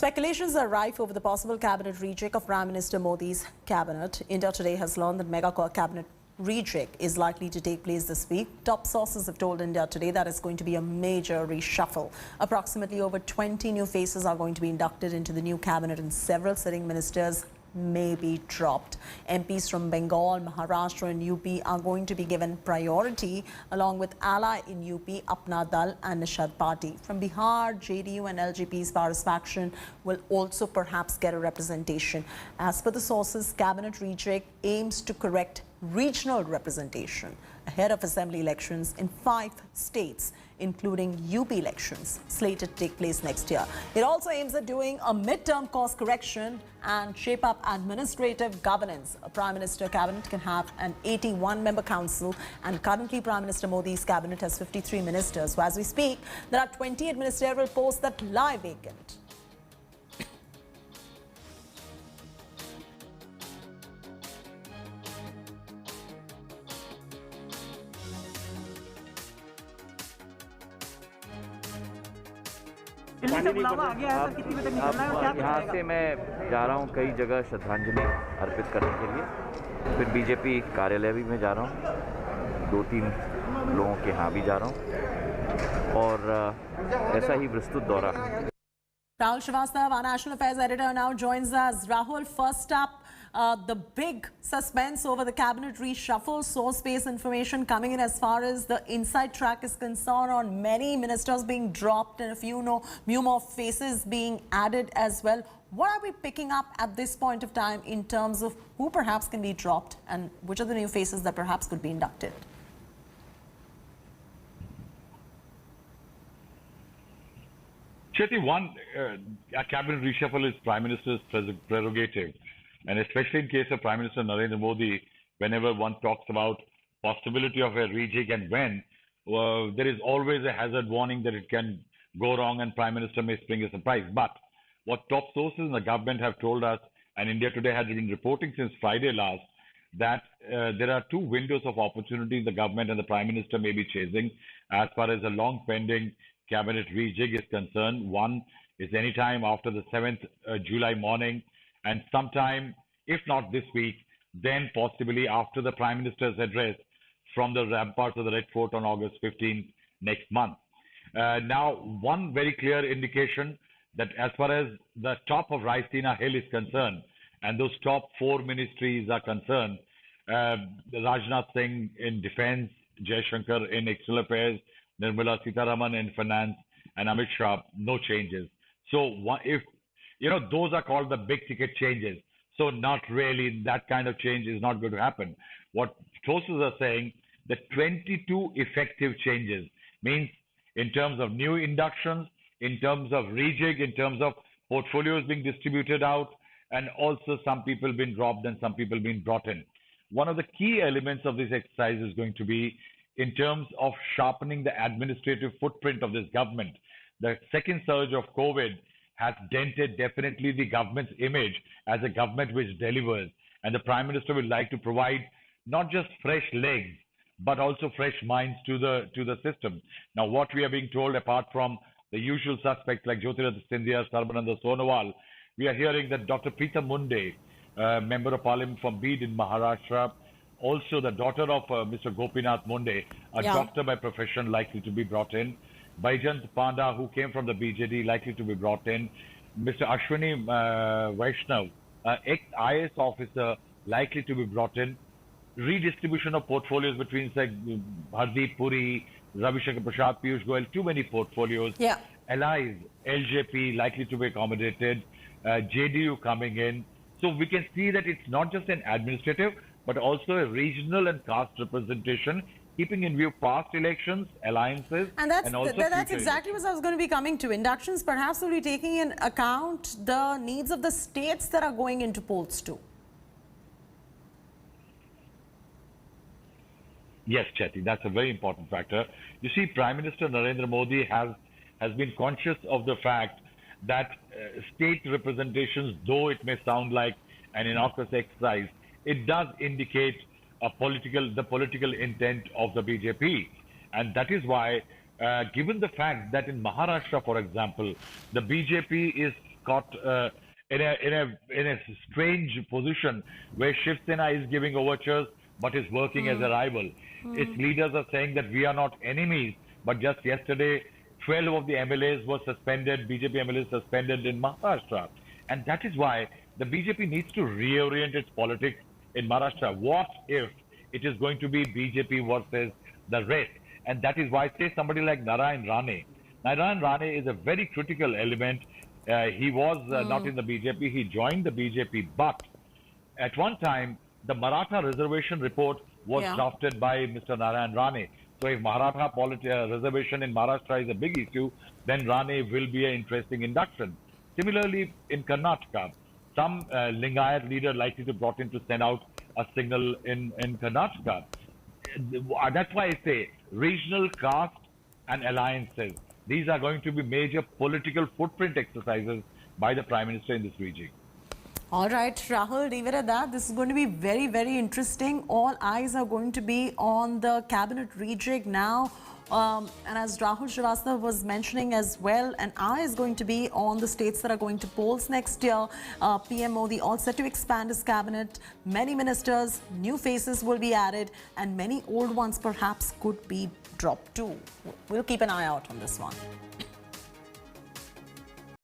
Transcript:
Speculations are rife over the possible cabinet rejig of Prime Minister Modi's cabinet. India Today has learned that mega cabinet rejig is likely to take place this week. Top sources have told India Today that it's going to be a major reshuffle. Approximately over 20 new faces are going to be inducted into the new cabinet and several sitting ministers may be dropped. MPs from Bengal, Maharashtra and UP are going to be given priority along with ally in UP, Apna Dal and Nishad Party. From Bihar, JDU and LJP's Paras faction will also perhaps get a representation. As per the sources, cabinet rejig aims to correct regional representation ahead of assembly elections in 5 states, including UP elections slated to take place next year. It also aims at doing a midterm course correction and shape up administrative governance. A Prime Minister cabinet can have an 81-member council, and currently Prime Minister Modi's cabinet has 53 ministers. So as we speak, there are 28 ministerial posts that lie vacant. यहाँ से मैं जा रहा हूँ कई जगह श्रद्धांजलि अर्पित करने के लिए, फिर बीजेपी कार्यालय भी मैं जा रहा हूँ, 2-3 लोगों के यहाँ भी जा रहा हूँ और ऐसा ही विस्तृत दौरा। Rahul Srivastava, our National Affairs editor, now joins us. Rahul, first up, the big suspense over the cabinet reshuffle, source-based information coming in as far as the inside track is concerned on many ministers being dropped and a few more faces being added as well. What are we picking up at this point of time in terms of who perhaps can be dropped and which are the new faces that perhaps could be inducted? Chetty, a cabinet reshuffle is Prime Minister's prerogative. And especially in case of Prime Minister Narendra Modi, whenever one talks about possibility of a rejig and when, there is always a hazard warning that it can go wrong and Prime Minister may spring a surprise. But what top sources in the government have told us, and India Today has been reporting since Friday last, that there are 2 windows of opportunity the government and the Prime Minister may be chasing as far as the long pending cabinet rejig is concerned. One is anytime after the 7th July morning, and sometime, if not this week, then possibly after the Prime Minister's address from the ramparts of the Red Fort on August 15 next month. Now, one very clear indication that as far as the top of Raisina Hill is concerned, and those top 4 ministries are concerned, Rajnath Singh in Defense, Jaishankar in External Affairs, Nirmala Sitharaman in Finance, and Amit Shah, no changes. So if those are called the big ticket changes. So not really, that kind of change is not going to happen. What sources are saying, the 22 effective changes means in terms of new inductions, in terms of rejig, in terms of portfolios being distributed out, and also some people being dropped and some people being brought in. One of the key elements of this exercise is going to be in terms of sharpening the administrative footprint of this government. The second surge of COVID has dented definitely the government's image as a government which delivers. And the Prime Minister would like to provide not just fresh legs, but also fresh minds to the system. Now, what we are being told, apart from the usual suspects like Jyotiraditta Scindia, Sarbananda Sonowal, we are hearing that Dr. Preetam Munde, Member of Parliament from Bid in Maharashtra, also the daughter of Mr. Gopinath Munde, a doctor by profession, likely to be brought in. Baijant Panda, who came from the BJD, likely to be brought in. Mr. Ashwini Vaishnav, ex-IS officer, likely to be brought in. Redistribution of portfolios between, say, Hardeep Puri, Ravi Shankar Prasad, Piyush Goyal, too many portfolios. Allies, LJP, likely to be accommodated. JDU coming in. So we can see that it's not just an administrative, but also a regional and caste representation, keeping in view past elections, alliances, and that's exactly what I was going to be coming to. Inductions perhaps will be taking in account the needs of the states that are going into polls too. Yes, Chetty, that's a very important factor. You see, Prime Minister Narendra Modi has been conscious of the fact that state representations, though it may sound like an innocuous exercise, it does indicate the political intent of the BJP. And that is why, given the fact that in Maharashtra, for example, the BJP is caught in a strange position where Shiv Sena is giving overtures but is working as a rival. Its leaders are saying that we are not enemies, but just yesterday, 12 of the MLAs were suspended, BJP MLAs suspended in Maharashtra. And that is why the BJP needs to reorient its politics in Maharashtra. What if it is going to be BJP versus the rest? And that is why, say, somebody like Narayan Rane. Narayan Rane is a very critical element. He was not in the BJP. He joined the BJP, but at one time, the Maratha reservation report was drafted by Mr. Narayan Rane. So if Maratha reservation in Maharashtra is a big issue, then Rane will be an interesting induction. Similarly, in Karnataka, some Lingayat leader likely to brought in to send out a signal in Karnataka. That's why I say regional caste and alliances. These are going to be major political footprint exercises by the Prime Minister in this region. All right, Rahul, leave it at that. This is going to be very, very interesting. All eyes are going to be on the cabinet rejig now. And as Rahul Srivastava was mentioning as well, an eye is going to be on the states that are going to polls next year. PM Modi all set to expand his cabinet. Many ministers, new faces will be added, and many old ones perhaps could be dropped too. We'll keep an eye out on this one.